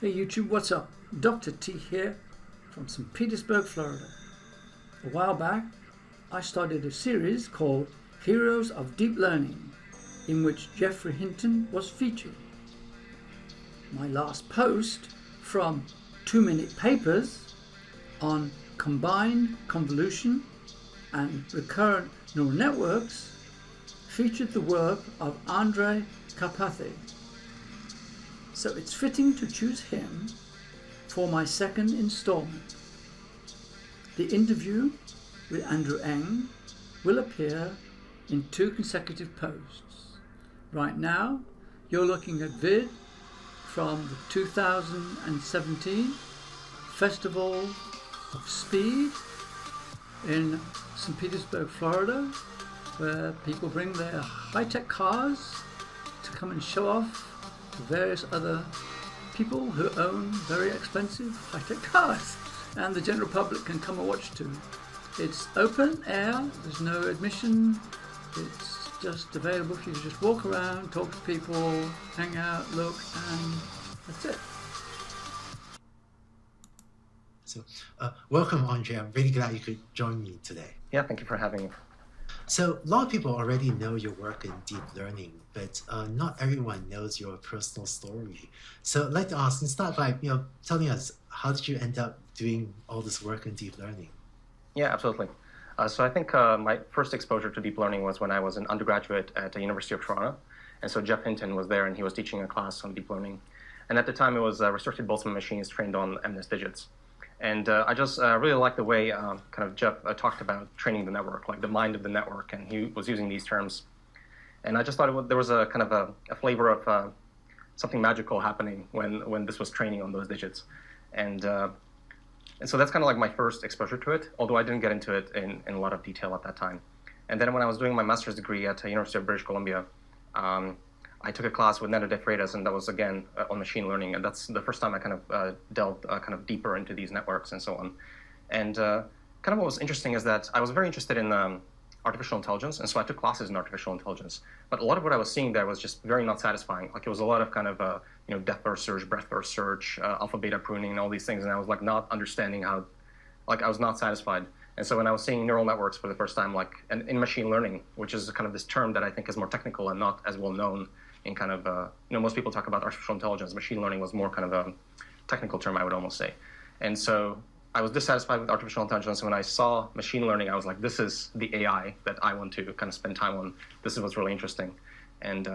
Hey YouTube, what's up? Dr. T here from St. Petersburg, Florida. A while back, I started a series called Heroes of Deep Learning, in which Geoffrey Hinton was featured. My last post from 2-minute papers on combined convolution and recurrent neural networks featured the work of Andrej Karpathy. So it's fitting to choose him for my second installment. The interview with Andrejs will appear in 2 consecutive posts. Right now, you're looking at vid from the 2017 Festival of Speed in St. Petersburg, Florida, where people bring their high-tech cars to come and show off to various other people who own very expensive high-tech cars, and the general public can come and watch too. It's open air, there's no admission, it's just available for you to just walk around, talk to people, hang out, look, and that's it. So, welcome, Andrej. I'm really glad you could join me today. Yeah, thank you for having me. So, a lot of people already know your work in deep learning, but not everyone knows your personal story. So, I'd like to ask, and start by telling us, how did you end up doing all this work in deep learning? Yeah, absolutely. So I think my first exposure to deep learning was when I was an undergraduate at the University of Toronto. And so Jeff Hinton was there, and he was teaching a class on deep learning. And at the time, it was restricted Boltzmann machines trained on MNIST digits. And I just really liked the way Jeff talked about training the network, like the mind of the network, and he was using these terms. And I just thought there was a kind of a flavor of something magical happening when this was training on those digits. And so that's kind of like my first exposure to it, although I didn't get into it in a lot of detail at that time. And then when I was doing my master's degree at the University of British Columbia, I took a class with Neda de Freitas, and that was, again, on machine learning. And that's the first time I kind of delved kind of deeper into these networks and so on. And kind of what was interesting is that I was very interested in artificial intelligence, and so I took classes in artificial intelligence. But a lot of what I was seeing there was just very not satisfying. Like, it was a lot of kind of depth first search, breadth first search, alpha beta pruning, and all these things, and I was like not understanding how, like, I was not satisfied. And so when I was seeing neural networks for the first time, like, and in machine learning, which is kind of this term that I think is more technical and not as well known in kind of most people talk about artificial intelligence. Machine learning was more kind of a technical term, I would almost say. And so I was dissatisfied with artificial intelligence. When I saw machine learning, I was like, this is the AI that I want to kind of spend time on. This is what's really interesting. And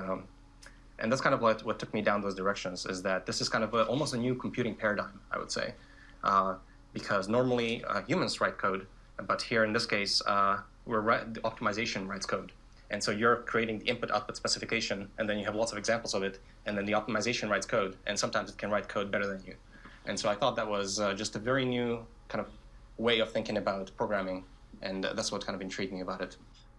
that's kind of what took me down those directions, is that this is kind of almost a new computing paradigm, I would say. Because normally humans write code, but here in this case, the optimization writes code. And so you're creating the input-output specification, and then you have lots of examples of it, and then the optimization writes code, and sometimes it can write code better than you. And so I thought that was just a very new kind of way of thinking about programming, and that's what kind of intrigued me about it.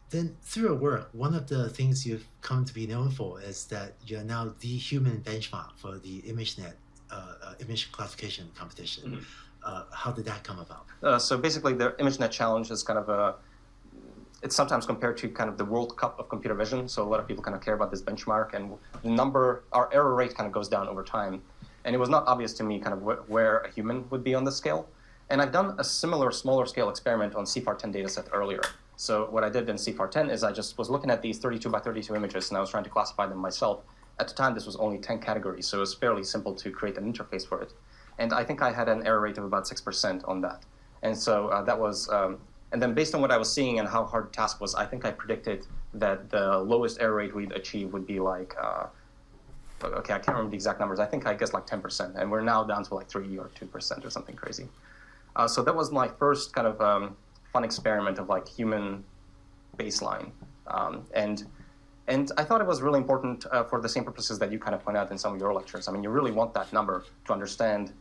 Then through your work, one of the things you've come to be known for is that you're now the human benchmark for the ImageNet image classification competition. Mm-hmm. How did that come about? So basically, the ImageNet challenge is kind of it's sometimes compared to kind of the World Cup of computer vision. So a lot of people kind of care about this benchmark, and our error rate kind of goes down over time. And it was not obvious to me kind of where a human would be on this scale. And I've done a similar smaller scale experiment on CFAR10 dataset earlier. So what I did in CFAR10 is I just was looking at these 32 by 32 images, and I was trying to classify them myself. At the time, this was only 10 categories, so it was fairly simple to create an interface for it. And I think I had an error rate of about 6% on that. And so that was, and then based on what I was seeing and how hard the task was, I think I predicted that the lowest error rate we'd achieve would be like, okay, I can't remember the exact numbers. I think I guessed like 10%, and we're now down to like 3 or 2% or something crazy. So that was my first kind of fun experiment of like human baseline. And I thought it was really important for the same purposes that you kind of point out in some of your lectures. I mean, you really want that number to understand,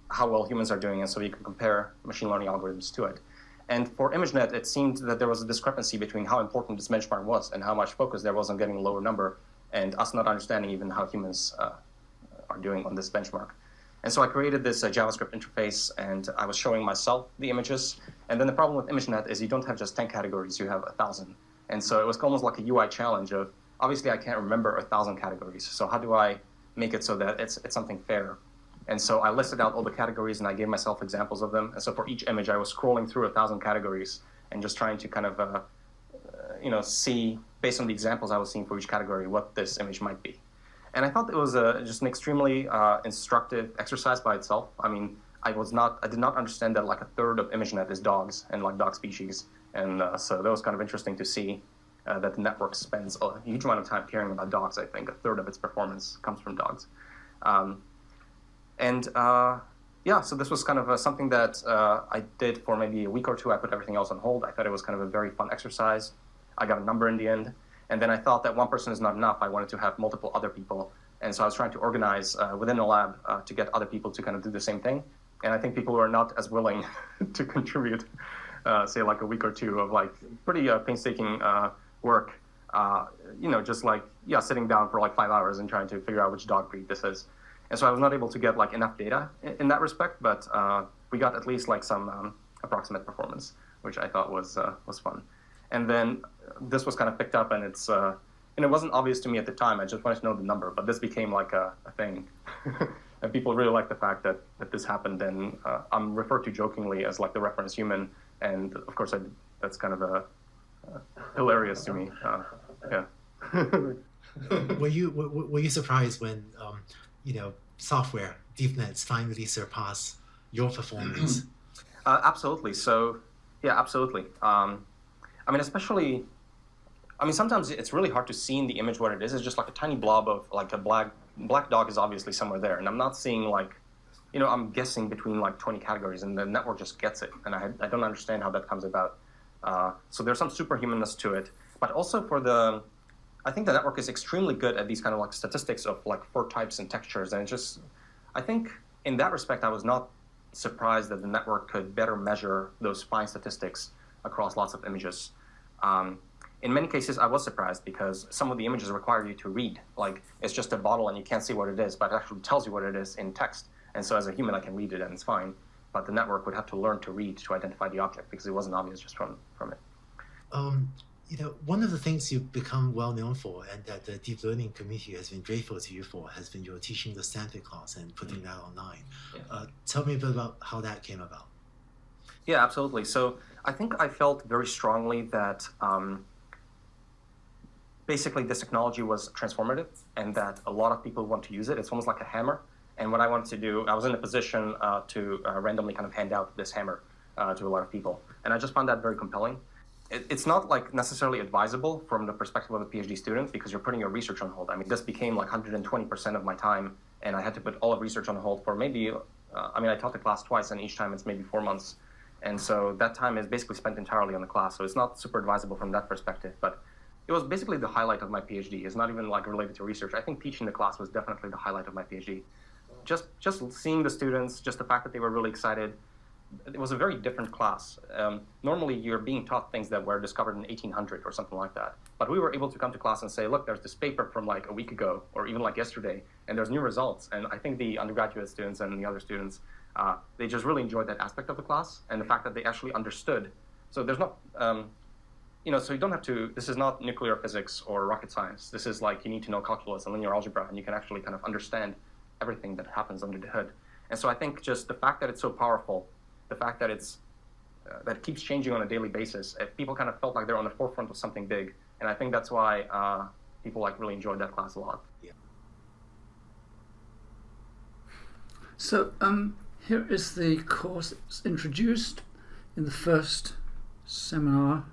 how well humans are doing, and so you can compare machine learning algorithms to it. And for ImageNet, it seemed that there was a discrepancy between how important this benchmark was and how much focus there was on getting a lower number, and us not understanding even how humans are doing on this benchmark. And so I created this JavaScript interface, and I was showing myself the images. And then the problem with ImageNet is you don't have just 10 categories, you have 1,000. And so it was almost like a UI challenge of, obviously I can't remember 1,000 categories. So how do I make it so that it's something fair. And so I listed out all the categories and I gave myself examples of them. And so for each image, I was scrolling through 1,000 categories and just trying to kind of, see, based on the examples I was seeing for each category, what this image might be. And I thought it was just an extremely instructive exercise by itself. I mean, I did not understand that like a third of ImageNet is dogs and like dog species. And so that was kind of interesting to see that the network spends a huge amount of time caring about dogs. I think a third of its performance comes from dogs. So this was kind of something that I did for maybe a week or two. I put everything else on hold. I thought it was kind of a very fun exercise. I got a number in the end. And then I thought that one person is not enough. I wanted to have multiple other people. And so I was trying to organize within the lab to get other people to kind of do the same thing. And I think people who are not as willing to contribute, say like a week or two of like pretty painstaking work, just like, sitting down for like 5 hours and trying to figure out which dog breed this is. And so I was not able to get like enough data in that respect, but we got at least like some approximate performance, which I thought was fun. And then this was kind of picked up, and it's and it wasn't obvious to me at the time. I just wanted to know the number, but this became like a thing. And people really like the fact that this happened, and I'm referred to jokingly as like the reference human, and of course that's kind of hilarious to me. Were you surprised when software deep nets finally surpass your performance? Absolutely. So absolutely. Sometimes it's really hard to see in the image what it is. It's just like a tiny blob of like a black dog is obviously somewhere there. And I'm not seeing like, I'm guessing between like 20 categories, and the network just gets it. And I don't understand how that comes about. So there's some superhumanness to it. But also I think the network is extremely good at these kind of like statistics of like fur types and textures. And I think in that respect, I was not surprised that the network could better measure those fine statistics across lots of images. In many cases, I was surprised because some of the images require you to read. Like, it's just a bottle and you can't see what it is, but it actually tells you what it is in text. And so as a human, I can read it and it's fine. But the network would have to learn to read to identify the object because it wasn't obvious just from it. One of the things you've become well known for, and that the deep learning community has been grateful to you for, has been your teaching the standard class and putting that online. Yeah. Tell me a bit about how that came about. Yeah, absolutely. So I think I felt very strongly that basically this technology was transformative and that a lot of people want to use it. It's almost like a hammer. And what I wanted to do, I was in a position to randomly kind of hand out this hammer to a lot of people. And I just found that very compelling. It's not like necessarily advisable from the perspective of a PhD student because you're putting your research on hold. I mean, this became like 120% of my time, and I had to put all of research on hold for maybe, I taught the class twice, and each time it's maybe 4 months. And so that time is basically spent entirely on the class. So it's not super advisable from that perspective, but it was basically the highlight of my PhD. It's not even like related to research. I think teaching the class was definitely the highlight of my PhD. Just seeing the students, just the fact that they were really excited. It was a very different class. Normally, you're being taught things that were discovered in 1800 or something like that. But we were able to come to class and say, look, there's this paper from like a week ago or even like yesterday, and there's new results. And I think the undergraduate students and the other students, they just really enjoyed that aspect of the class and the fact that they actually understood. So there's not, so you don't have to, this is not nuclear physics or rocket science. This is like you need to know calculus and linear algebra, and you can actually kind of understand everything that happens under the hood. And so I think just the fact that it's so powerful, the fact that that it keeps changing on a daily basis, people kind of felt like they're on the forefront of something big. And I think that's why people like really enjoyed that class a lot. Yeah. So here is the course that's introduced in the first seminar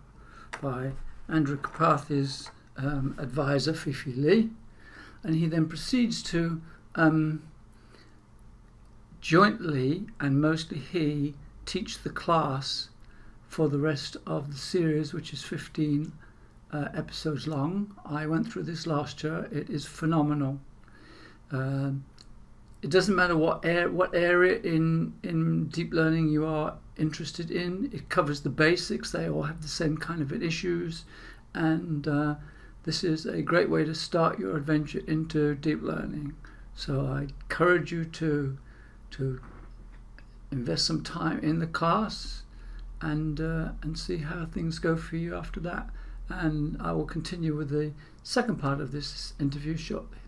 by Andrej Karpathy's advisor, Fifi Lee. And he then proceeds to jointly, and mostly he, teach the class for the rest of the series, which is 15 episodes long. I went through this last year. It is phenomenal. It doesn't matter what area in deep learning you are interested in. It covers the basics. They all have the same kind of issues, and this is a great way to start your adventure into deep learning. So I encourage you to invest some time in the class and see how things go for you after that. And I will continue with the second part of this interview shortly.